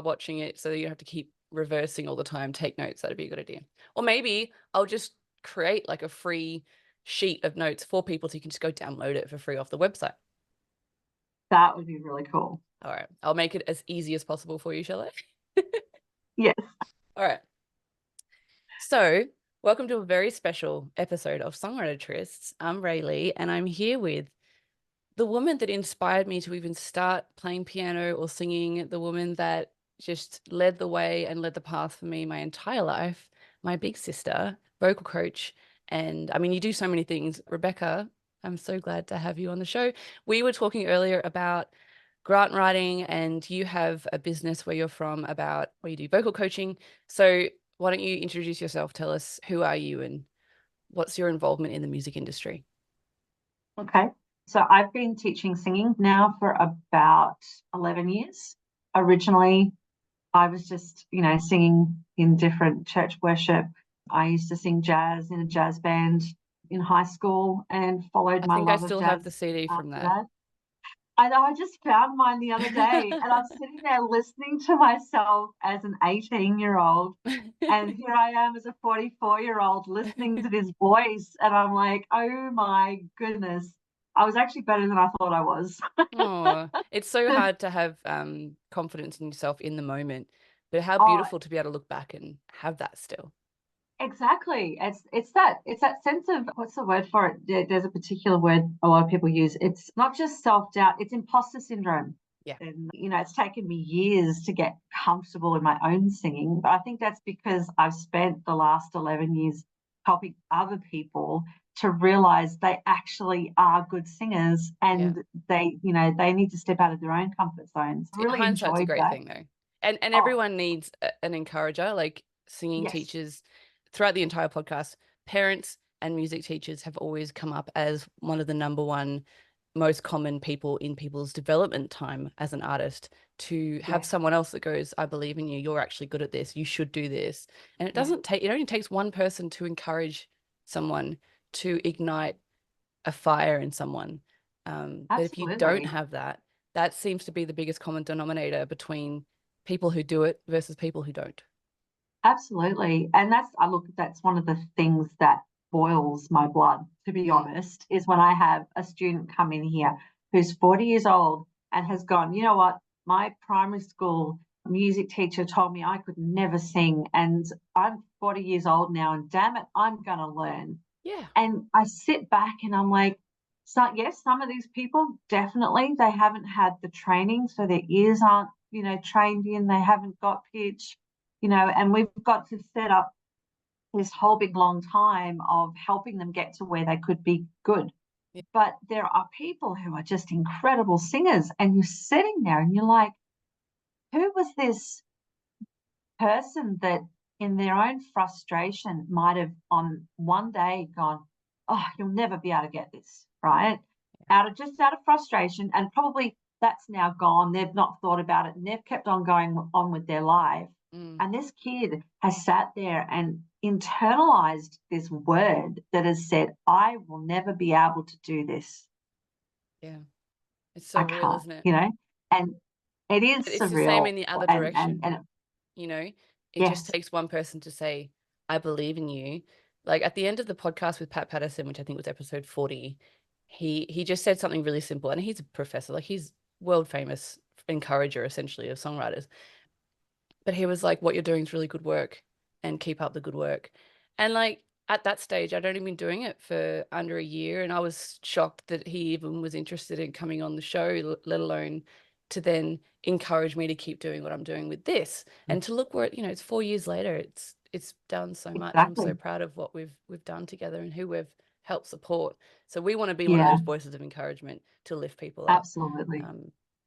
while watching it so that you don't have to keep reversing all the time, take notes. That'd be a good idea. Or maybe I'll just create like a free sheet of notes for people so you can just go download it for free off the website. That would be really cool. All right. I'll make it as easy as possible for you, shall I? Yes. All right. So, welcome to a very special episode of Songwriter Trysts. I'm Rae Leigh, and I'm here with the woman that inspired me to even start playing piano or singing, the woman that just led the way and led the path for me my entire life, my big sister, vocal coach. And I mean, you do so many things. Rebekah, I'm so glad to have you on the show. We were talking earlier about grant writing, and you have a business where you're from about where you do vocal coaching. So why don't you introduce yourself? Tell us, who are you and what's your involvement in the music industry? Okay. So I've been teaching singing now for about 11 years. Originally, I was just, singing in different church worship. I used to sing jazz in a jazz band in high school and followed I my think I love of still have jazz the CD from after that. that. I know, I just found mine the other day and I'm sitting there listening to myself as an 18-year-old. And here I am as a 44-year-old listening to this voice. And I'm like, oh my goodness. I was actually better than I thought I was. Oh, it's so hard to have confidence in yourself in the moment, but how Oh, beautiful to be able to look back and have that still. exactly. It's that sense of, what's the word for it? There's a particular word a lot of people use. It's not just self-doubt, it's imposter syndrome. Yeah. And it's taken me years to get comfortable in my own singing. But I think that's because I've spent the last 11 years helping other people to realize they actually are good singers Yeah. and they need to step out of their own comfort zones. Really Hindsight's a enjoyed great that. thing though. And Oh, everyone needs an encourager, like singing yes. teachers throughout the entire podcast. Parents and music teachers have always come up as one of the number one most common people in people's development time as an artist, to have Yes. someone else that goes, I believe in you, you're actually good at this, you should do this. And Yeah. it only takes one person to encourage someone, to ignite a fire in someone. But if you don't Absolutely. have that, that seems to be the biggest common denominator between people who do it versus people who don't. Absolutely. And that's one of the things that boils my blood, to be Mm. honest, is when I have a student come in here who's 40 years old and has gone, you know what, my primary school music teacher told me I could never sing. And I'm 40 years old now, and damn it, I'm going to learn. Yeah. And I sit back and I'm like, so yes, some of these people definitely they haven't had the training, so their ears aren't, trained in, they haven't got pitch, and we've got to set up this whole big long time of helping them get to where they could be good. Yeah. But there are people who are just incredible singers, and you're sitting there and you're like, who was this person that in their own frustration might have on one day gone, oh, you'll never be able to get this, right? Out of frustration, and probably that's now gone. They've not thought about it and they've kept on going on with their life. Mm. And this kid has sat there and internalized this word that has said, I will never be able to do this. Yeah. It's so I real, can't, isn't it? and it is But it's the same surreal. in the other And, direction. and You know, it just yes, takes one person to say, I believe in you. Like at the end of the podcast with Pat Patterson, which I think was episode 40, he just said something really simple. And he's a professor, like he's world famous encourager essentially of songwriters. But he was like, what you're doing is really good work and keep up the good work. And like at that stage, I'd only been doing it for under a year. And I was shocked that he even was interested in coming on the show, let alone to then encourage me to keep doing what I'm doing with this. And to look where, it's 4 years later, it's done so much. I'm so exactly. proud of what we've done together and who we've helped support. So we want to be one of Yeah, those voices of encouragement to lift people up. absolutely.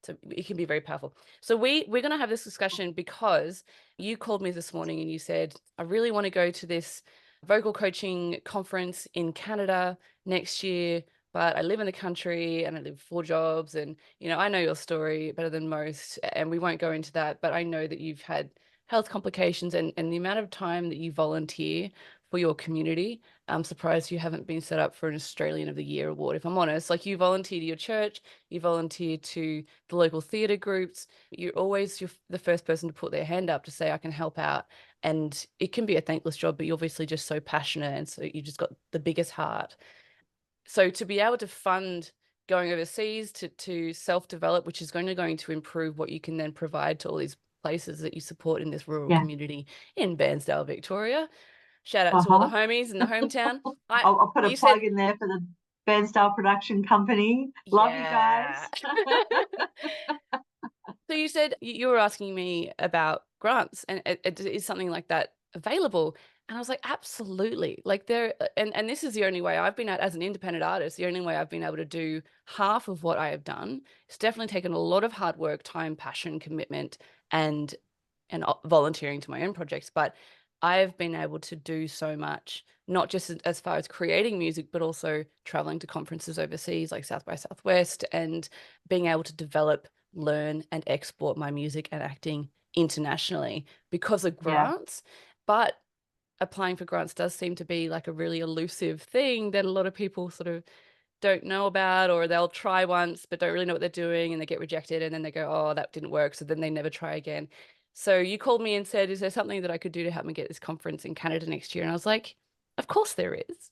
So it can be very powerful. So we're going to have this discussion because you called me this morning and you said, I really want to go to this vocal coaching conference in Canada next year, but I live in the country and I live 4 jobs. And, I know your story better than most, and we won't go into that, but I know that you've had health complications and the amount of time that you volunteer for your community. I'm surprised you haven't been set up for an Australian of the Year award, if I'm honest. Like, you volunteer to your church, you volunteer to the local theatre groups. You're the first person to put their hand up to say, I can help out. And it can be a thankless job, but you're obviously just so passionate. And so you just got the biggest heart. So to be able to fund going overseas to self-develop, which is going to improve what you can then provide to all these places that you support in this rural Yeah. community in Bairnsdale, Victoria. Shout out to all the Uh-huh. homies in the hometown. I'll put a You said, plug in there for the Bairnsdale Production Company. Love you yeah. guys. So you said you were asking me about grants, and is something like that available? And I was like, absolutely. Like, and this is the only way I've been at as an independent artist, the only way I've been able to do half of what I have done. It's definitely taken a lot of hard work, time, passion, commitment, and volunteering to my own projects. But I've been able to do so much, not just as far as creating music, but also traveling to conferences overseas like South by Southwest, and being able to develop, learn, and export my music and acting internationally because of Yeah. grants. But applying for grants does seem to be like a really elusive thing that a lot of people sort of don't know about, or they'll try once but don't really know what they're doing and they get rejected, and then they go, oh, that didn't work, so then they never try again. So you called me and said, is there something that I could do to help me get this conference in Canada next year? And I was like, of course there is.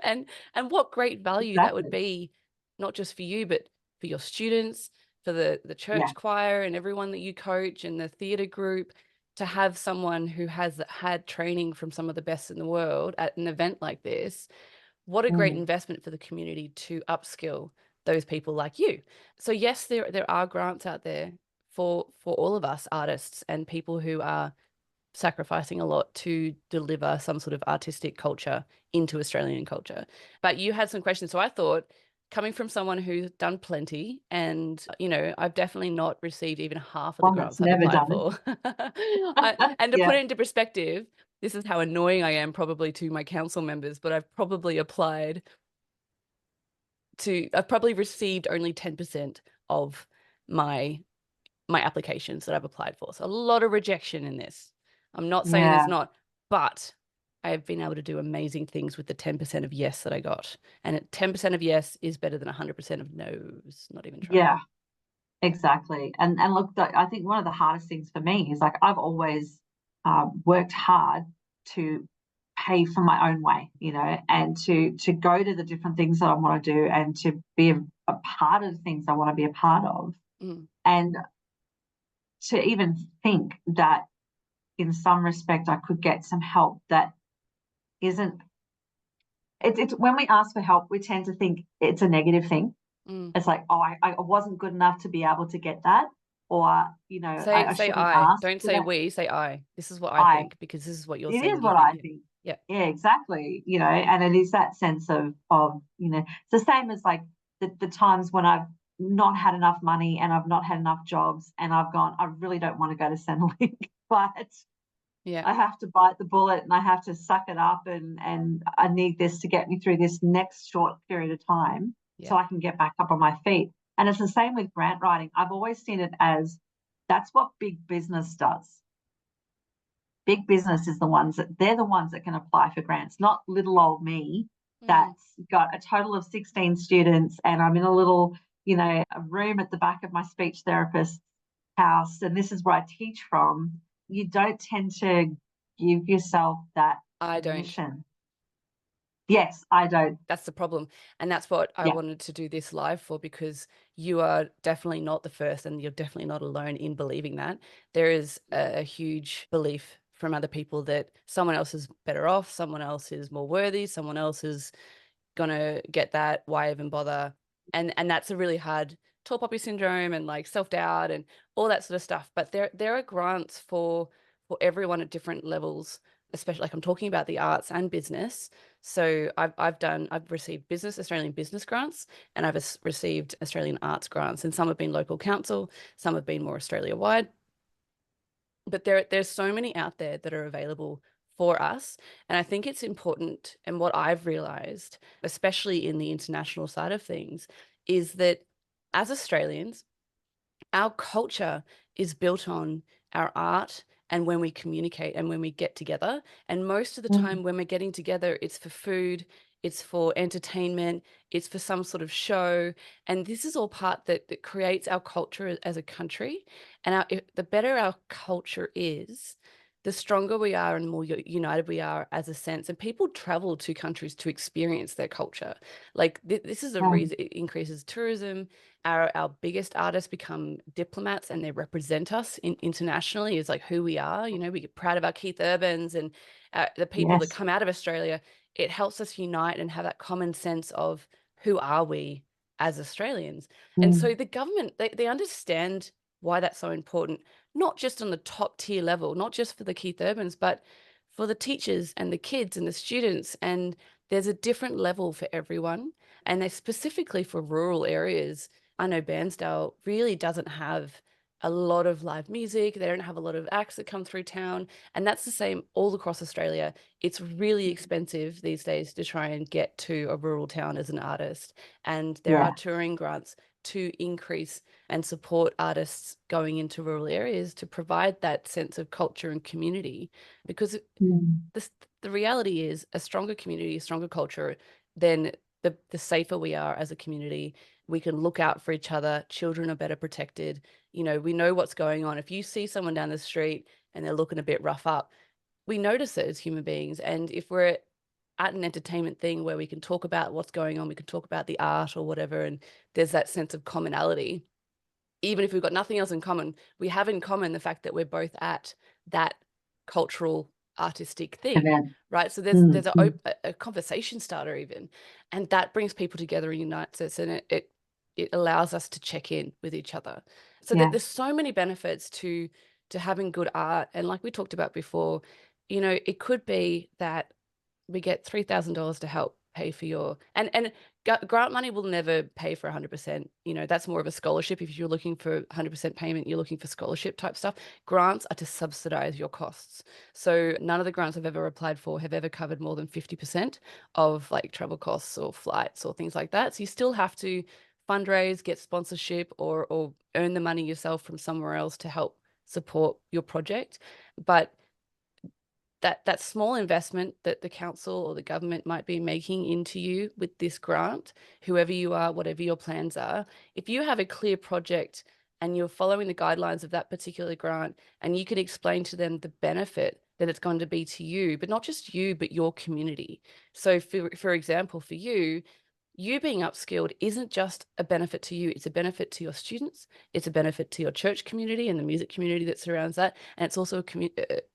and what great value that would Exactly. be, not just for you, but for your students, for the Yeah. church choir and everyone that you coach, and the theatre group, to have someone who has had training from some of the best in the world at an event like this. What a great Mm. investment for the community to upskill those people like you. So yes, there are grants out there for all of us artists and people who are sacrificing a lot to deliver some sort of artistic culture into Australian culture. But you had some questions, so I thought, coming from someone who's done plenty, and I've definitely not received even half of the One that's grants I've never applied done for. And to it. put Yeah. it into perspective, this is how annoying I am probably to my council members, but I've probably received only 10% of my applications that I've applied for. So a lot of rejection in this. I'm not saying there's Yeah. not, but I have been able to do amazing things with the 10% of yes that I got. And 10% of yes is better than 100% of no's, not even trying. Yeah. Exactly. And look, I think one of the hardest things for me is, like, I've always worked hard to pay for my own way, and to go to the different things that I want to do, and to be a part of the things I want to be a part of. Mm, And to even think that in some respect I could get some help that isn't, it's when we ask for help, we tend to think it's a negative thing. mm. It's like, oh, I wasn't good enough to be able to get that, or Say I say shouldn't I. ask Don't for say that. we, say I. This is what I I think, because this is what you're It is saying you what think. I Yeah. think. Yeah. Yeah, exactly. And it is that sense of it's the same as, like, the times when I've not had enough money and I've not had enough jobs, and I've gone, I really don't want to go to Centrelink, but Yeah. I have to bite the bullet and I have to suck it up, and I need this to get me through this next short period of time Yeah. so I can get back up on my feet. And it's the same with grant writing. I've always seen it as, that's what big business does. Big business is they're the ones that can apply for grants, not little old me Mm. that's got a total of 16 students and I'm in a little, a room at the back of my speech therapist's house, and this is where I teach from. You don't tend to give yourself that I don't. permission. Yes, I don't. That's the problem. And that's what I Yeah. wanted to do this live for, because you are definitely not the first, and you're definitely not alone in believing that. There is a huge belief from other people that someone else is better off, someone else is more worthy, someone else is gonna get that. Why even bother? And that's a really hard, tall poppy syndrome and like self-doubt and all that sort of stuff. But there are grants for everyone at different levels, especially, like, I'm talking about the arts and business. So I've received Australian business grants, and I've received Australian arts grants, and some have been local council, some have been more Australia wide. But there's so many out there that are available for us. And I think it's important, and what I've realized, especially in the international side of things, is that as Australians, our culture is built on our art and when we communicate and when we get together. And most of the Mm. time when we're getting together, it's for food, it's for entertainment, it's for some sort of show. And this is all part that creates our culture as a country. And the better our culture is, the stronger we are and more united we are as a sense. And people travel to countries to experience their culture. Like this is a Yeah. reason it increases tourism. Our biggest artists become diplomats and they represent us internationally as like who we are. You know, we get proud of our Keith Urbans and the people that Yes. come out of Australia. It helps us unite and have that common sense of who are we as Australians. And so Mm. the government, they understand why that's so important, not just on the top tier level, not just for the Keith Urbans, but for the teachers and the kids and the students. And there's a different level for everyone. And they specifically for rural areas. I know Bairnsdale really doesn't have a lot of live music. They don't have a lot of acts that come through town. And that's the same all across Australia. It's really expensive these days to try and get to a rural town as an artist. And there are Yeah. touring grants to increase and support artists going into rural areas to provide that sense of culture and community. Because Mm. the reality is a stronger community, a stronger culture, then the safer we are as a community. We can look out for each other. Children are better protected. You know, we know what's going on. If you see someone down the street and they're looking a bit rough up, we notice it as human beings. And if we're at an entertainment thing where we can talk about what's going on, we can talk about the art or whatever, and there's that sense of commonality, even if we've got nothing else in common, we have in common the fact that we're both at that cultural artistic thing, Event. right? So there's Mm. Mm. a conversation starter even, and that brings people together and unites us, and it allows us to check in with each other. So that Yeah. there's so many benefits to having good art, and like we talked about before, you know, it could be that we get $3,000 to help pay for your and grant money will never pay for 100%. You know, that's more of a scholarship. If you're looking for 100% payment, you're looking for scholarship type stuff. Grants are to subsidize your costs. So none of the grants I've ever applied for have ever covered more than 50% of like travel costs or flights or things like that. So you still have to fundraise, get sponsorship, or earn the money yourself from somewhere else to help support your project. But that small investment that the council or the government might be making into you with this grant, whoever you are, whatever your plans are, if you have a clear project and you're following the guidelines of that particular grant and you can explain to them the benefit that it's going to be to you, but not just you, but your community. So for example, for you being upskilled isn't just a benefit to you, it's a benefit to your students, it's a benefit to your church community and the music community that surrounds that, and it's also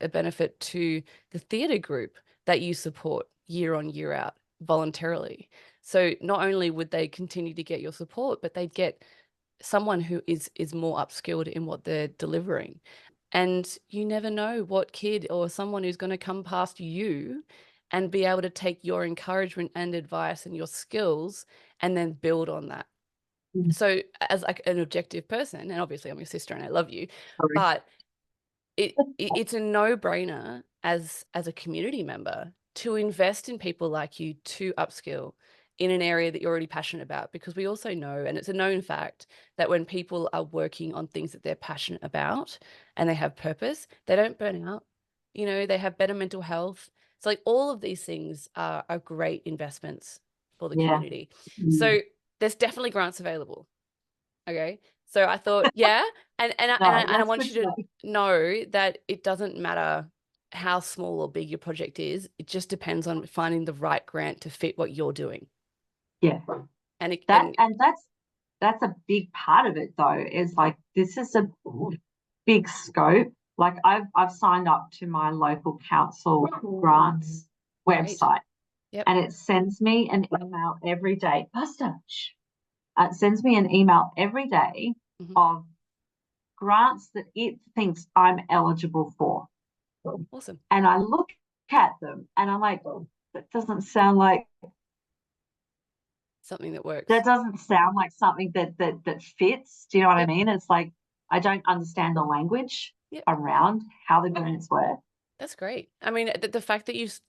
a benefit to the theatre group that you support year on, year out voluntarily. So not only would they continue to get your support, but they'd get someone who is more upskilled in what they're delivering. And you never know what kid or someone who's going to come past you and be able to take your encouragement and advice and your skills and then build on that. Mm. So as like an objective person, and obviously I'm your sister and I love you, Sorry. but it's a no-brainer as a community member to invest in people like you to upskill in an area that you're already passionate about, because we also know, and it's a known fact, that when people are working on things that they're passionate about and they have purpose, they don't burn out. You know, they have better mental health. So like all of these things are great investments for the Yeah. community. Mm. So there's definitely grants available. Okay. So I thought, yeah, No, and I that's want good you to to know. know that it doesn't matter how small or big your project is. It just depends on finding the right grant to fit what you're doing. Yeah. And it, That and and that's a big part of it though, is like this is a big scope. Like I've signed up to my local council grants great. website Yep. and it sends me an email every day. Pastor, it sends me an email every day Hmm. of grants that it thinks I'm eligible for. Awesome. And I look at them and I'm like, oh, that doesn't sound like Something that works. that doesn't sound like something that fits. Do you know what I Yep. mean? It's like I don't understand the language Yep. around how the grants work. That's great. I mean, the fact that you've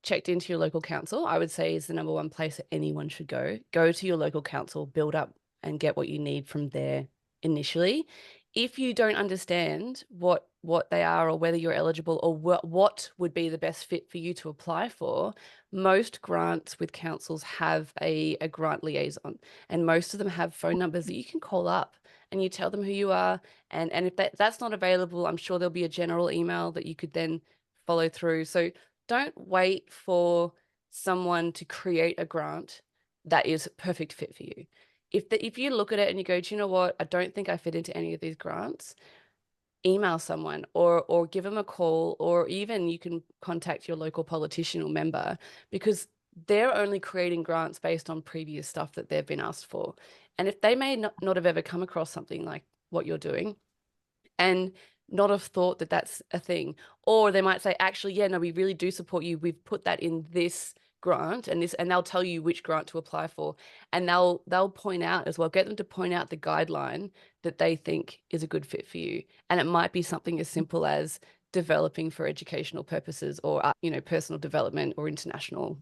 checked into your local council, I would say is the number one place that anyone should go. Go to your local council, build up and get what you need from there initially. if you don't understand what they are or whether you're eligible or what would be the best fit for you to apply for, most grants with councils have a grant liaison, and most of them have phone numbers that you can call up and you tell them who you are. And if that's not available, I'm sure there'll be a general email that you could then follow through. So don't wait for someone to create a grant that is perfect fit for you. If you look at it and you go, do you know what? I don't think I fit into any of these grants. Email someone or give them a call, or even you can contact your local politician or member, because they're only creating grants based on previous stuff that they've been asked for. And if they may not have ever come across something like what you're doing and not have thought that that's a thing, or they might say, actually, yeah, no, we really do support you. We've put that in this grant and this, and they'll tell you which grant to apply for, and they'll point out as well, get them to point out the guideline that they think is a good fit for you. And it might be something as simple as developing for educational purposes, or personal development, or international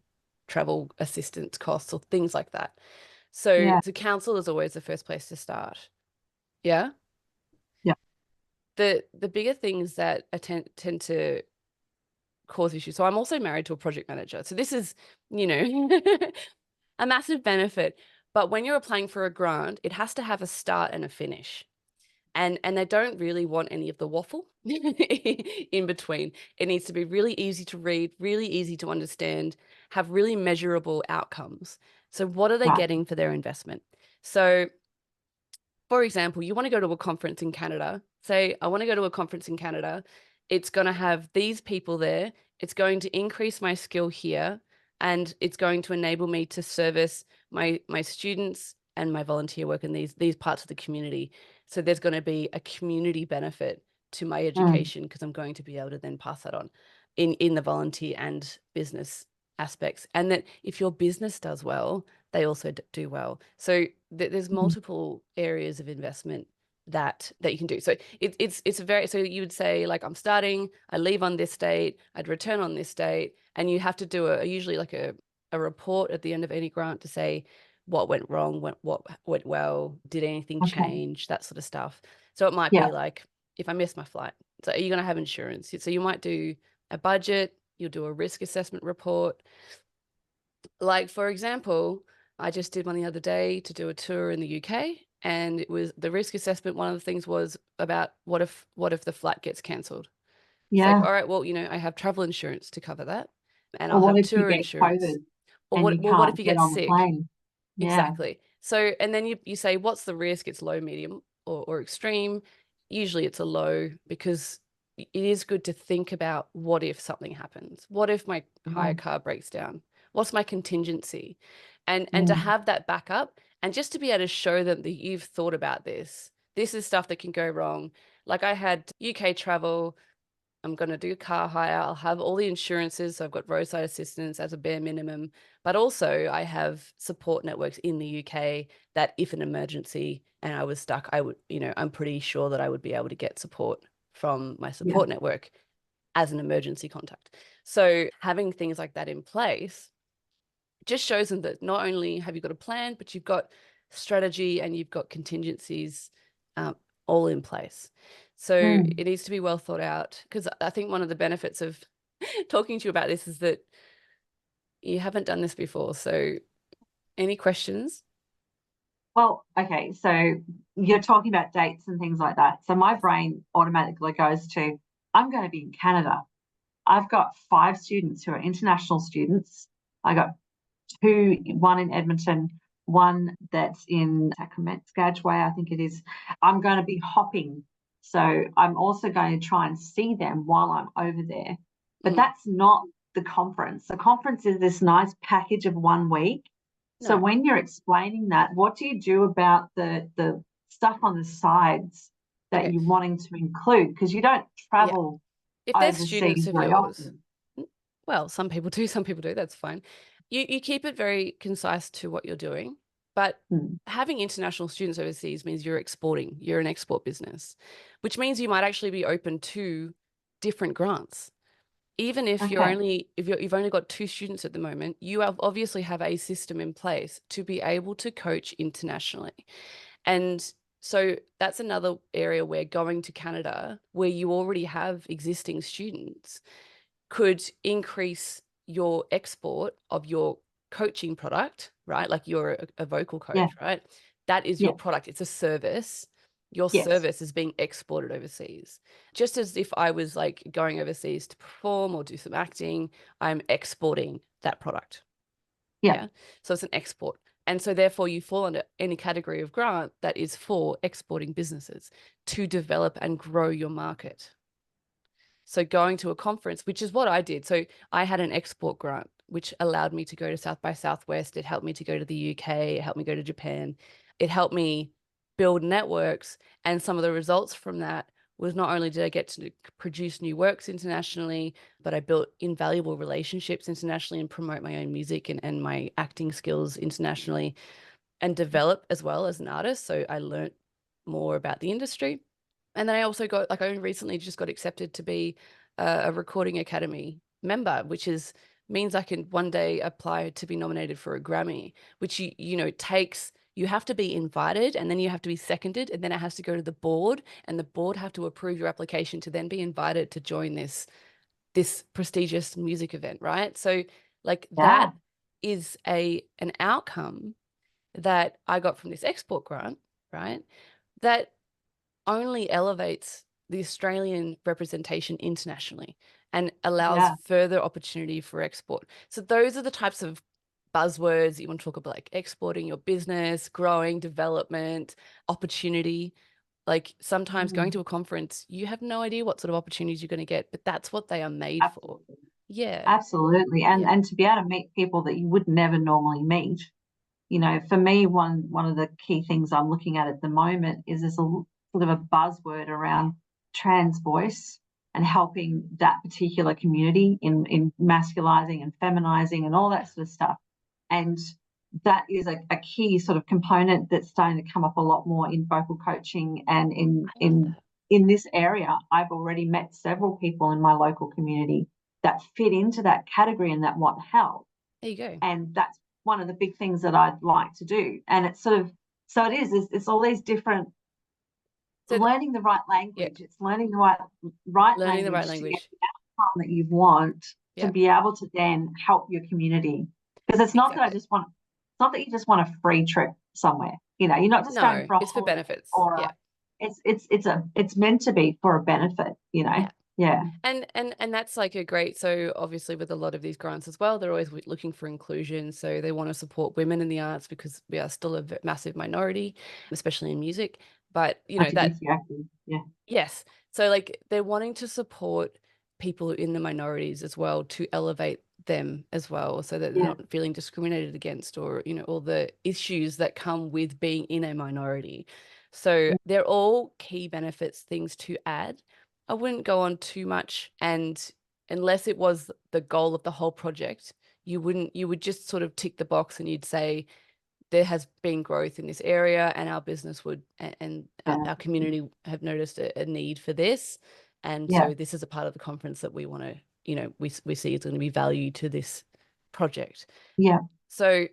travel assistance costs, or things like that. So Yeah. the council is always the first place to start. Yeah. Yeah. The bigger things that tend to cause issues. So I'm also married to a project manager. So this is, you know, a massive benefit. But when you're applying for a grant, it has to have a start and a finish. And they don't really want any of the waffle in between. It needs to be really easy to read, really easy to understand, have really measurable outcomes. So what are they Right. getting for their investment? So for example, you want to go to a conference in Canada. Say, I want to go to a conference in Canada. It's going to have these people there. It's going to increase my skill here, and it's going to enable me to service my students and my volunteer work in these parts of the community. So there's going to be a community benefit to my Mm. education, because I'm going to be able to then pass that on in the volunteer and business aspects. And that if your business does well, they also do well. So there's Mm. multiple areas of investment that you can do. So it's a very, so you would say, like, I'm starting, I leave on this date, I'd return on this date, and you have to do usually like a report at the end of any grant to say what went wrong, what went well, did anything Okay. change, that sort of stuff. So it might Yeah. be like, if I miss my flight, so are you going to have insurance? So you might do a budget, you'll do a risk assessment report. Like, for example, I just did one the other day to do a tour in the UK, and it was the risk assessment. One of the things was about what if the flight gets cancelled? It's like, Yeah. all right, well, I have travel insurance to cover that, and Or I'll what have if you tour get insurance. COVID Or and you what if can't you get get on the sick? plane? Yeah. Exactly. So, and then you say, what's the risk? It's low, medium, or extreme. Usually it's a low, because it is good to think about, what if something happens? What if my hire Mm. car breaks down? What's my contingency? And to Mm. have that backup, and just to be able to show them that you've thought about this. This is stuff that can go wrong. Like, I had UK travel. I'm going to do car hire. I'll have all the insurances. So I've got roadside assistance as a bare minimum, but also I have support networks in the UK that if an emergency and I was stuck, I would, I'm pretty sure that I would be able to get support from my Yeah. support network as an emergency contact. So having things like that in place just shows them that not only have you got a plan, but you've got strategy and you've got contingencies um, all in place. So Mm. it needs to be well thought out, because I think one of the benefits of talking to you about this is that you haven't done this before. So any questions? Well, okay. So you're talking about dates and things like that. So my Yes. brain automatically goes to, I'm going to be in Canada. I've got 5 students who are international students. I got two, one in Edmonton, one that's in Skagway, I think it is. I'm going to be hopping. So I'm also going to try and see them while I'm over there. But Mm, that's not the conference. The conference is this nice package of 1 week. So no. when you're explaining that, what do you do about the stuff on the sides that Okay. you're wanting to include? Because you don't Yeah. travel If they're overseas students of very yours, often. well, some people do, some people do. That's fine. You keep it very concise to what you're doing, but Hmm. having international students overseas means you're exporting. You're an export business, which means you might actually be open to different grants. Even if Okay. you've only got 2 students at the moment, you obviously have a system in place to be able to coach internationally. And So that's another area where going to Canada, where you already have existing students, could increase your export of your coaching product, right? Like you're a vocal Yeah. coach, right? That is your Yeah. product. It's a service. Your Yes. service is being exported overseas. Just as if I was like going overseas to perform or do some acting, I'm exporting that product. Yeah. Yeah. So it's an export. And so therefore you fall under any category of grant that is for exporting businesses to develop and grow your market. So going to a conference, which is what I did. So I had an export grant, which allowed me to go to South by Southwest. It helped me to go to the UK. It helped me go to Japan. It helped me build networks. And some of the results from that was not only did I get to produce new works internationally, but I built invaluable relationships internationally and promote my own music and my acting skills internationally and develop as well as an artist. So I learned more about the industry. And then I also got, like, I recently just got accepted to be a Recording Academy member, which is means I can one day apply to be nominated for a Grammy, which takes, you have to be invited and then you have to be seconded and then it has to go to the board and the board have to approve your application to then be invited to join this prestigious music event, right? So like Yeah. that is an outcome that I got from this export grant, right? That only elevates the Australian representation internationally and allows Yeah. further opportunity for export. So those are the types of buzzwords that you want to talk about, like exporting your business, growing, development, opportunity. Like sometimes going Mm. to a conference, you have no idea what sort of opportunities you're going to get, but that's what they are made for. Absolutely. Yeah. Absolutely. And Yeah. and to be able to meet people that you would never normally meet. For me, one of the key things I'm looking at the moment is there's a sort of a buzzword around trans voice and helping that particular community in masculizing and feminizing and all that sort of stuff. And that is a key sort of component that's starting to come up a lot more in vocal coaching and in I love in that. in this area. I've already met several people in my local community that fit into that category and that want help. There you go. And that's one of the big things that I'd like to do. And it's sort of, so it is, it's all these different, So learning the right yeah, language. It's learning the right learning the right language to get language. the outcome that you want, to Yeah, be able to then help your community. Because exactly. it's not that you just want a free trip somewhere. You're not just going No, for a it's for holiday benefits. or Yeah. it's meant to be for a benefit, you know. Yeah. Yeah. And that's like a great, so obviously with a lot of these grants as well, they're always looking for inclusion. So they want to support women in the arts because we are still a massive minority, especially in music. But that, LGBTQ. Yeah. yes. So like they're wanting to support people in the minorities as well to elevate them as well so that they're Yeah. not feeling discriminated against or all the issues that come with being in a minority. So they're all key benefits, things to add. I wouldn't go on too much, and unless it was the goal of the whole project, you would just sort of tick the box and you'd say there has been growth in this area and our business would and Yeah. our community have noticed a need for this, and Yeah. so this is a part of the conference that we want to we see is going to be value to this project. Yeah. So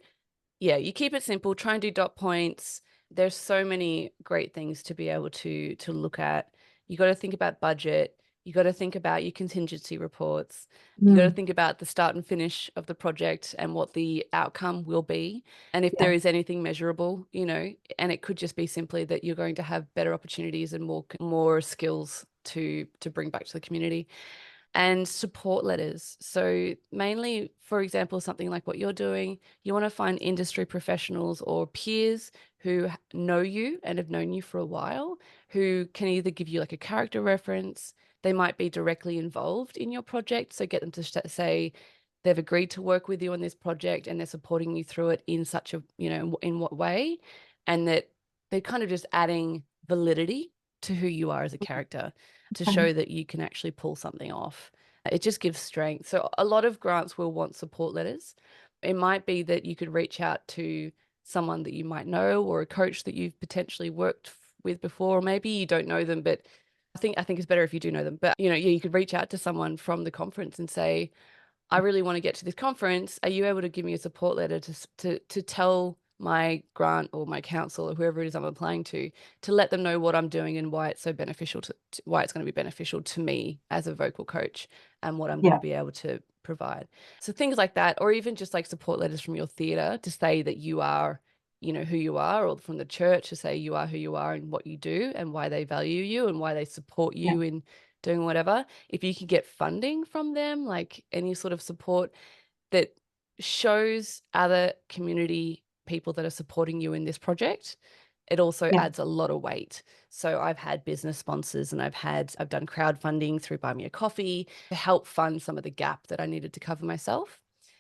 yeah, you keep it simple, try and do dot points. There's so many great things to be able to look at. You got to think about budget. You got to think about your contingency reports. You got to Mm. think about the start and finish of the project and what the outcome will be. And if Yeah. there is anything measurable, and it could just be simply that you're going to have better opportunities and more skills to bring back to the community and support letters. So, mainly, for example, something like what you're doing, you want to find industry professionals or peers who know you and have known you for a while, who can either give you like a character reference, they might be directly involved in your project. So, get them to say they've agreed to work with you on this project and they're supporting you through it in such a, in what way, and that they're kind of just adding validity to who you are as a character to Okay. show that you can actually pull something off. It just gives strength. So a lot of grants will want support letters. It might be that you could reach out to someone that you might know or a coach that you've potentially worked with before, or maybe you don't know them, but I think it's better if you do know them. But yeah, you could reach out to someone from the conference and say, I really want to get to this conference. Are you able to give me a support letter to tell my grant or my council or whoever it is I'm applying to let them know what I'm doing and why it's so beneficial why it's going to be beneficial to me as a vocal coach and what I'm going to Yeah. be able to provide. So things like that, or even just like support letters from your theatre to say that you are, you know, who you are, or from the church to say you are who you are and what you do and why they value you and why they support Yeah. you in doing whatever. If you can get funding from them, like any sort of support that shows other community people that are supporting you in this project, it also Yeah. adds a lot of weight. So I've had business sponsors and I've done crowdfunding through Buy Me a Coffee to help fund some of the gap that I needed to cover myself.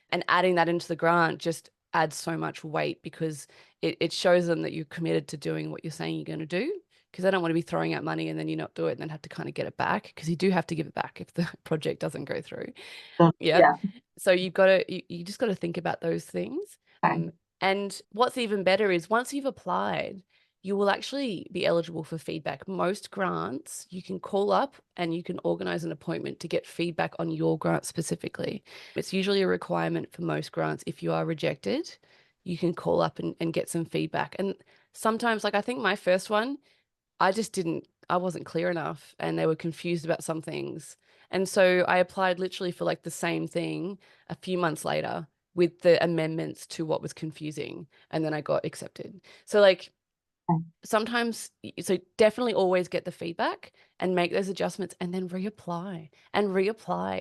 And adding that into the grant just adds so much weight because it shows them that you're committed to doing what you're saying you're going to do. Because I don't want to be throwing out money and then you not do it and then have to kind of get it back, because you do have to give it back if the project doesn't go through. So, Yeah. yeah. So you've got to, you just got to think about those things. Okay. And what's even better is once you've applied, you will actually be eligible for feedback. Most grants, you can call up and you can organize an appointment to get feedback on your grant specifically. It's usually a requirement for most grants. If you are rejected, you can call up and get some feedback. And sometimes, like I think my first one, I wasn't clear enough and they were confused about some things. And so I applied literally for like the same thing a few months later with the amendments to what was confusing. And then I got accepted. So like sometimes, so definitely always get the feedback and make those adjustments and then reapply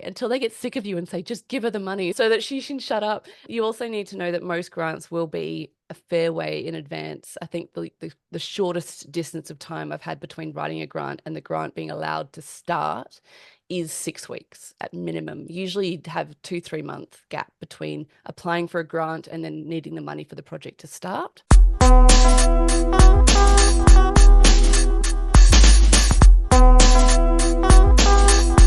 until they get sick of you and say, just give her the money so that she can shut up. You also need to know that most grants will be a fair way in advance. I think the shortest distance of time I've had between writing a grant and the grant being allowed to start is 6 weeks at minimum. Usually you'd have 2-3 month gap between applying for a grant and then needing the money for the project to start.